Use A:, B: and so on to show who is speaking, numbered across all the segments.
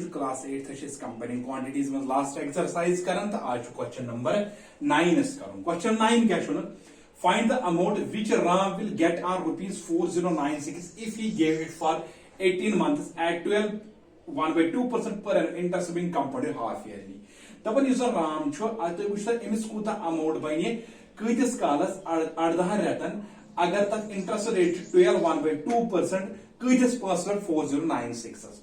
A: Class 8 comparing quantities में last exercise करन तो आज क्वेश्चन नंबर 9 कर क्वेश्चन 9 क्या find the amount which Ram will get on ₹4096 if he give it for 18 months at 12.1/2% per annum interest being compounded half yearly दपन युस राम तुम वो अमिस कूत अमाउंट बने कतिस कालस 18 रेतन अगर तक इंटरेस्ट रेट 12.1/2% कतिस पास 4096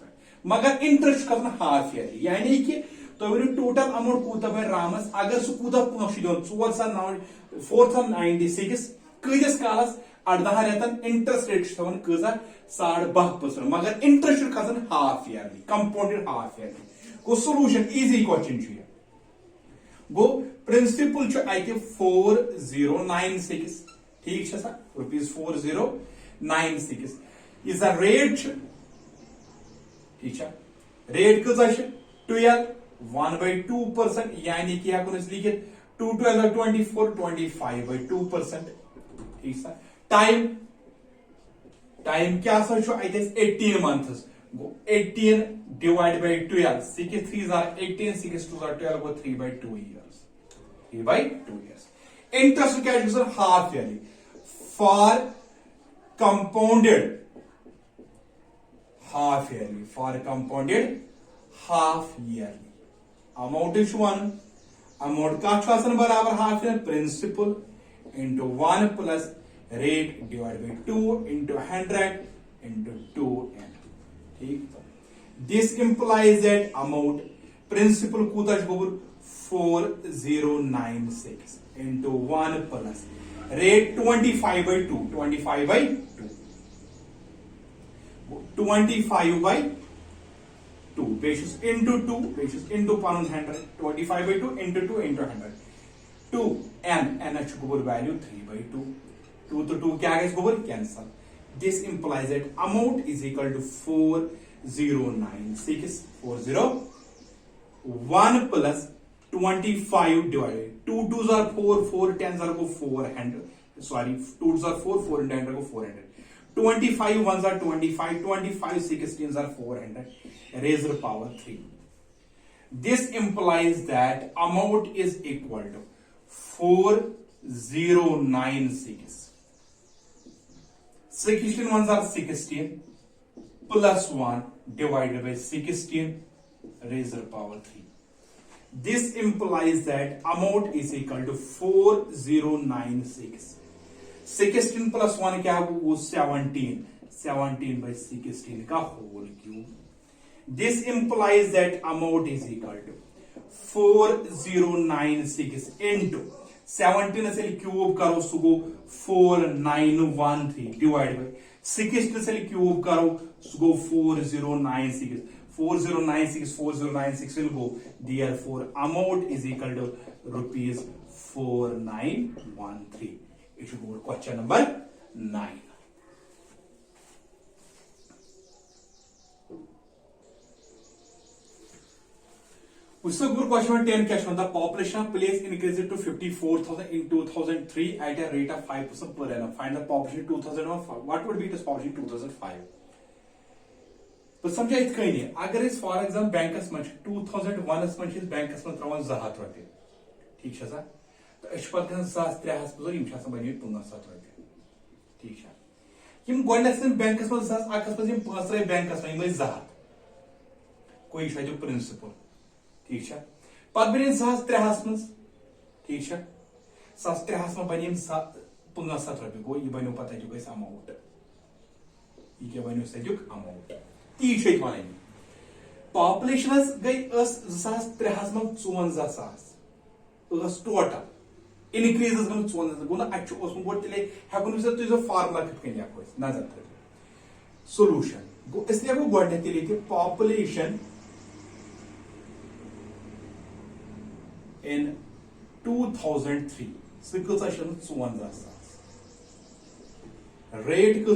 A: मगर इंटरेस्ट कर हाफ ईयरली यानी कि तुम वो टोटल अमाउंट कूत बन रामस अगर सह कूत पोश दिन 496 कतिस कालस 18 रेतन इंटरेस्ट रेट कजा 12.5% मगर इंटरेस्ट खसान half yearly compounded half yearly गो सोल्यूशन इजी क्वेश्चन गो प्रिंसिपल 4096 ठीक ₹4096 इज द रेट ठीक रेट कजा 12.1/2% यानी कि लिखित 2 12 24 25/2% ठीक टाइम क्या 18 months गो 18 डिवाइड बाय 12 6 3 18 6 2 12 गो 3/2 years 3/2 years इंटरेस्ट क्या half yearly for compounded half yearly for compounded half yearly amount is 1 amount का बराबर half year principal into 1 plus rate divided by 2 into 100 into 2n ठीक this implies that amount principal कूता 4096 into 1 plus rate 25/2 25/2 basis into 2 basis into 100 25/2 into 2 into 100 2 n value 3/2 2 to 2 क्या cancel this implies that amount is equal to 4096 401 plus 25 divided 2 2s are 4 4 10s are 400 sorry 2 2s are 4 4 into 100 400 25 ones are 25 25 16s are 400 raised to power 3 this implies that amount is equal to 4096 16 ones are 16 plus 1 divided by 16 raised to power 3 this implies that amount is equal to 4096 16 plus 1 क्या वो 17/16 का whole cube this implies that amount is equal to 4096 into 17 से cube करो सुगो 4913 divide by 16 से cube करो सुगो 4096 4096 will go therefore amount is equal to ₹4913 it should go to question number 9 उससे good question number 10 क्या the population of place increased to 54,000 in 2003 at a rate of 5% per annum find the population 2005 what would be its population 2005 तो समझा इत कहीं नहीं अगर इस for example Banks में 2001 में बैंकस में त्रावन 200 रॉपये ठीक है सर तो अश पे 2003 बन 1500 रॉपये ठीक है यम गोडनेथ बैंकस में 2001 में 5 बैंकस में 200 कोई जो प्रिंसिपल ठीक है पत बन 2003 में ठीक है 2003 में बन 1500 रॉपये गो यह बनो पता अमाउंट यह क्या बनो अमाउंट ती वन पॉपुलेशन गई 2003 में 54,000 टोटल इनक्रीज गई 54,000 गो ना गो तेल हेको तुझो फार्मुला कथ नजर थो सोल्यूशन गो इसलिए गोडने तेल पॉपुलेशन इन 2003 सह 54,000 रेट कह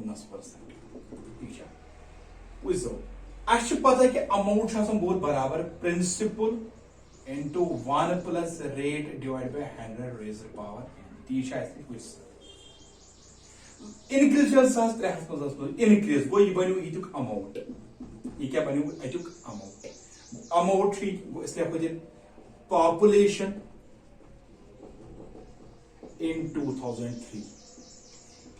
A: 19%. ठीक है वुझो अच्छे पता कि अमाउंट बहुत बराबर principal into 1 plus rate divided by 100 raised to power तीस increase increase गो यह बनो यह अमाउंट यह क्या बनो अतुक अमाउंट अमाउंट इसलिए population in 2003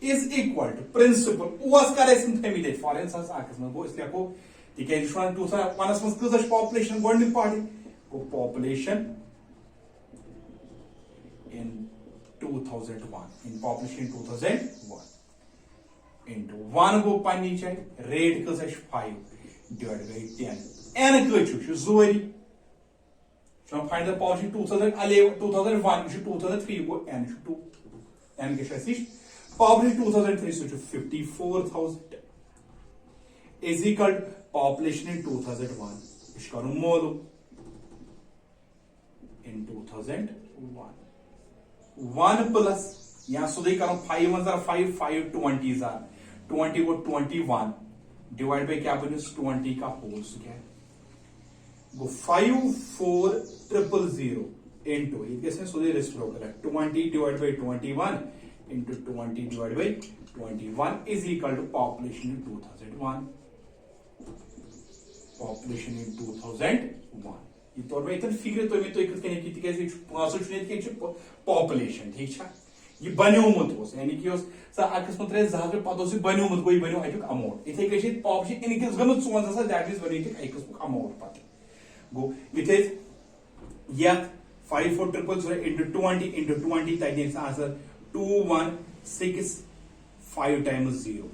A: is equal to principal was कर थमित फॉर इंस्टेंस आकस में गो इसलिए को तिकेज 2001 में कस population गोल्डन पार्टी को population in 2001 in population 2001 into 1 go pani chai rate कस 5 divided by 10 n कछु जोरी so find the population 2011 2001 2003 go n 2 n के population 2003 so 54,000 is equal to population in 2001 इस करूं मोलू in 2001 1 plus यहाँ सुधी करूं 5 1 5 5 20 20 को 21 डिवाइड बाय क्या बने 20 का होल स्क्वायर गो 54000 into इसमें सुधी रेसिप्रोकल है 20 divided by 21 into 20 divided by 21 is equal to population in 2001 population in 2001 ये तौर पे इतन फिगर तो में तो एक कने की तिके population ठीक है ये बन्योमुत ओस यानी कि ओस सा अकस मत रे जाग पतो से बन्योमुत कोई बन्यो अजुक अमाउंट इथे कशे population इनक्रीज गमत सोन सा दैट इज बनी कि अकस अमाउंट पत गो इथे यत 54000 into 20 into 20 that is answer 2165 times 0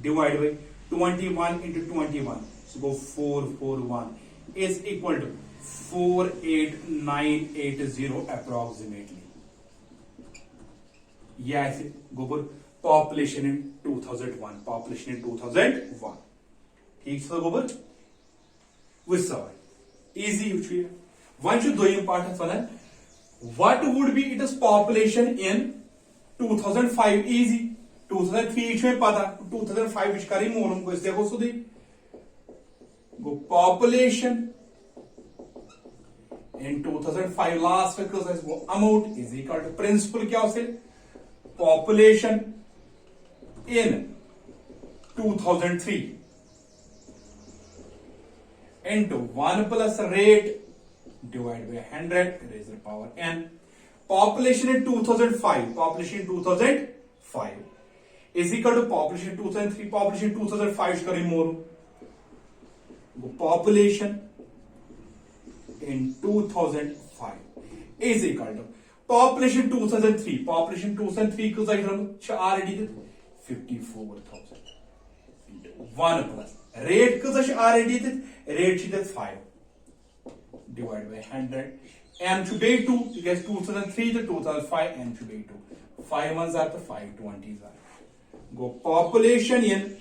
A: divided by 21 into 21 so go 441 is equal to 48980 approximately yes go for population in 2001 population in 2001 ठीक है go for with सवाल easy उठिए one should do important one what would be its population in 2005 easy 2003 में पता 2005 इस करी मोलूम को इसलिए को सुधी go population in 2005 last figure is वो amount is equal to principal क्या होसे population in 2003 into 1 plus rate divided by 100 raised to the power n population in 2005 is equal to population 2003 population 2005 is करी मोलूम population in 2005 is equal to population 2003 population 2003 को already 54,000 1 plus rate को already rate 5 divided by 100 n should be 2 because 2003 to 2005 n should be 2 5 ones are the 5 20s are go population in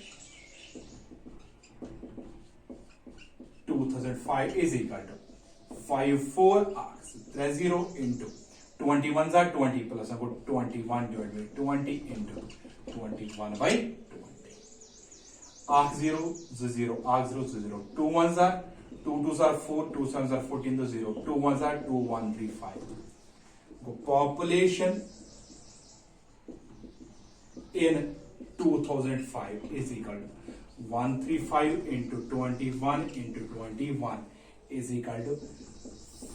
A: 2005 is equal to 54 into 21s are 20 plus 21 divided by 20 into 21 by 20 arc 0 0 arc 0 0 2 ones are 2 2s are 4 2 7s are 14 to 0 2 ones are 2 1 3 5 go population in 2005 is equal to 135 into 21 into 21 is equal to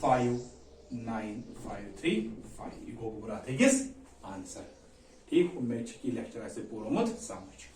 A: 59535 ये को पूरा थे yes answer ठीक उम्मीद की lecture ऐसे पूरा मत समझ